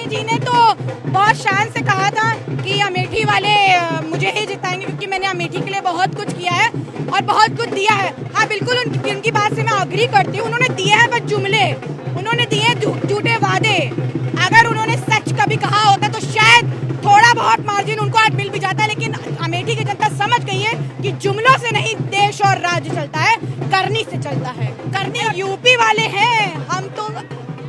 जी ने तो बहुत शान से कहा था कि अमेठी वाले मुझे ही जिताएंगे क्योंकि मैंने अमेठी के लिए बहुत कुछ किया है और बहुत कुछ दिया है। हाँ बिल्कुल उनकी बात से मैं अग्री करती हूँ। उन्होंने दिए हैं बस जुमले, उन्होंने दिए झूठे वादे। अगर उन्होंने सच कभी कहा होता तो शायद थोड़ा बहुत मार्जिन उनको आज मिल भी जाता है, लेकिन अमेठी की जनता समझ गई है कि जुमलों से नहीं देश और राज्य चलता है, करनी से चलता है। करनी यूपी वाले हैं, हम तो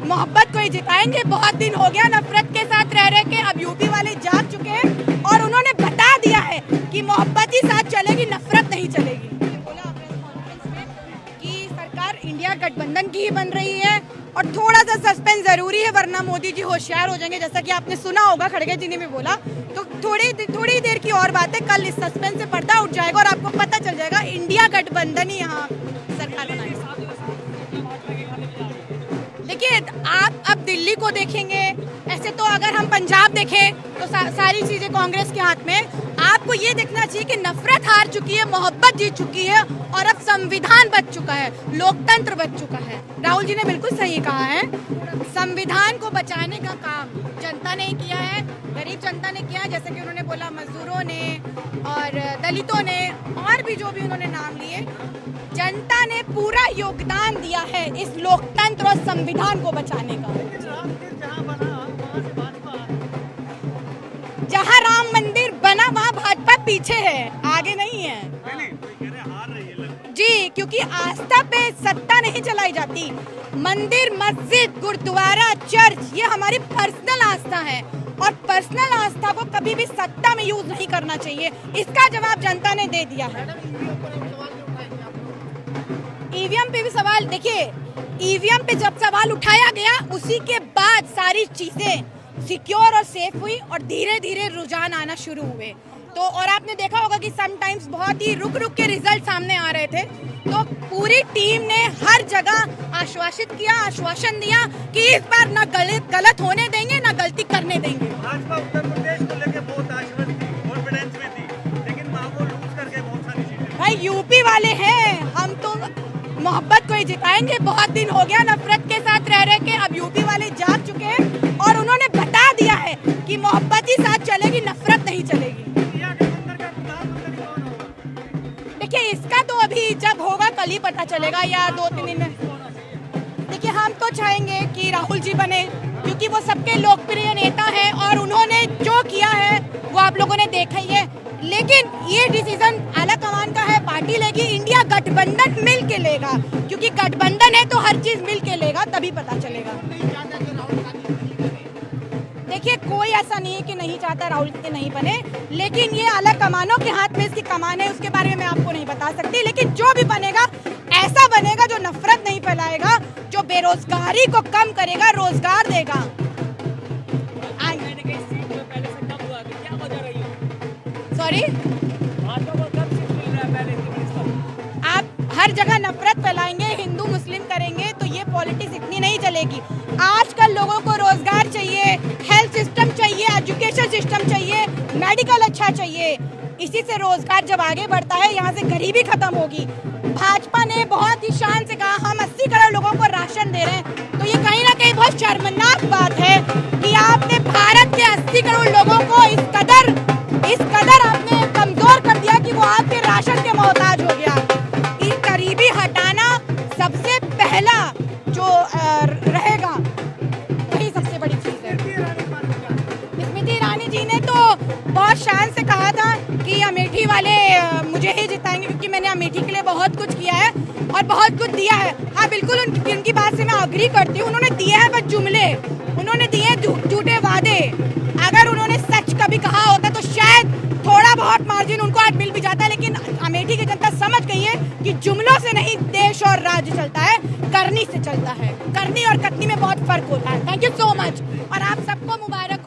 मोहब्बत को ही जिताएंगे। बहुत दिन हो गया नफरत के साथ रह रहे के, अब यूपी वाले जाग चुके हैं और उन्होंने बता दिया है कि मोहब्बत ही साथ चलेगी, नफरत नहीं चलेगी। बोला प्रेस कॉन्फ्रेंस में कि सरकार इंडिया गठबंधन की ही बन रही है और थोड़ा सा सस्पेंस जरूरी है वरना मोदी जी होशियार हो जाएंगे, जैसा कि आपने सुना होगा खड़गे जी ने भी बोला। तो थोड़ी देर की और बात है, कल इस सस्पेंस से पर्दा उठ जाएगा और आपको पता चल जाएगा इंडिया गठबंधन ही यहाँ सरकार बनाएगी। देखिए आप अब दिल्ली को देखेंगे, ऐसे तो अगर हम पंजाब देखें तो सारी चीजें कांग्रेस के हाथ में। आपको ये देखना चाहिए कि नफरत हार चुकी है, मोहब्बत जीत चुकी है और अब संविधान बच चुका है, लोकतंत्र बच चुका है। राहुल जी ने बिल्कुल सही कहा है, संविधान को बचाने का काम जनता ने किया है, गरीब जनता ने किया है, जैसे कि उन्होंने बोला मजदूरों ने और दलितों ने और भी जो भी उन्होंने नाम लिए। जनता ने पूरा योगदान दिया है इस लोकतंत्र और संविधान को बचाने का। जहाँ राम मंदिर बना वहाँ भाजपा पीछे है, आगे नहीं है जी, क्योंकि आस्था पे सत्ता नहीं चलाई जाती। मंदिर, मस्जिद, गुरुद्वारा, चर्च ये हमारी पर्सनल आस्था है और पर्सनल आस्था को कभी भी सत्ता में यूज नहीं करना चाहिए। इसका जवाब जनता ने दे दिया है। ईवीएम पे भी सवाल, देखिए ईवीएम पे जब सवाल उठाया गया उसी के बाद सारी चीजें सिक्योर और सेफ हुई और धीरे धीरे रुझान आना शुरू हुए। तो और आपने देखा होगा कि समटाइम्स बहुत ही रुक के रिजल्ट सामने आ रहे थे, तो पूरी टीम ने हर जगह आश्वासित किया, आश्वासन दिया कि इस बार न गलत होने देंगे न गलती करने देंगे। भाजपा उत्तर प्रदेश को लेकर बहुत आश्वस्त थी, कॉन्फिडेंस में थी, लेकिन वहाँ वो लूज करके बहुत सारी चीजें। भाई यूपी वाले हैं, हम तो मोहब्बत को ही जिताएंगे। बहुत दिन हो गया नफरत के साथ रह रहे के, अब यूपी वाले जाग चुके हैं और उन्होंने बता दिया है कि मोहब्बत ही साथ चलेगी, नफरत नहीं चलेगी। देखिए इसका तो अभी जब होगा कल ही पता चलेगा या 2-3 दिन में। देखिए हम तो चाहेंगे कि राहुल जी बने क्योंकि वो सबके लोकप्रिय नेता हैं और उन्होंने जो किया है वो आप लोगों ने देखा ही है, लेकिन ये डिसीजन आला कमान का है, पार्टी लेगी, इंडिया गठबंधन मिल के लेगा, क्योंकि गठबंधन है तो हर चीज मिल के लेगा, तभी पता चलेगा। देखिए कोई ऐसा नहीं है कि नहीं चाहता राहुल जी नहीं बने, लेकिन ये आला कमानों के हाथ में इसकी कमान है, उसके बारे में मैं आपको नहीं बता सकती, लेकिन जो भी बनेगा ऐसा बनेगा जो नफरत नहीं फैलाएगा, जो बेरोजगारी को कम करेगा, रोजगार देगा। सॉरी, आप हर जगह नफरत फैलाएंगे, हिंदू मुस्लिम करेंगे तो ये पॉलिटिक्स इतनी नहीं चलेगी। आजकल लोगों को रोजगार चाहिए, हेल्थ सिस्टम चाहिए, एजुकेशन सिस्टम चाहिए, मेडिकल अच्छा चाहिए। इसी से रोजगार जब आगे बढ़ता है यहाँ से गरीबी खत्म होगी। भाजपा ने बहुत ही शान से कहा हम 80 करोड़ लोगों को राशन दे रहे हैं, तो ये कहीं ना कहीं बहुत शर्मनाक बात है कि आपने भारत के 80 करोड़ लोगों को इस कदर आपने कमजोर कर दिया कि वो आपके राशन के मोहताज हो गया। ये गरीबी हटाना सबसे पहला जो रहेगा वही सबसे बड़ी चीज है। स्मृति ईरानी जी ने तो बहुत शान से कहा था कि अमेठी वाले मुझे ही जिताएंगे क्योंकि मैंने अमेठी के लिए बहुत कुछ किया है और बहुत कुछ दिया है। हाँ बिल्कुल उनकी बात से मैं अग्री करती हूँ। उन्होंने दिए हैं बस जुमले, उन्होंने दिए झूठे वादे। अगर उन्होंने सच कभी कहा होता तो शायद थोड़ा बहुत मार्जिन उनको आज मिल भी जाता, लेकिन अमेठी की जनता समझ गई है कि जुमलों से नहीं देश और राज्य चलता है, करनी से चलता है। करनी और कथनी में बहुत फर्क होता है। थैंक यू सो मच और आप सबको मुबारक।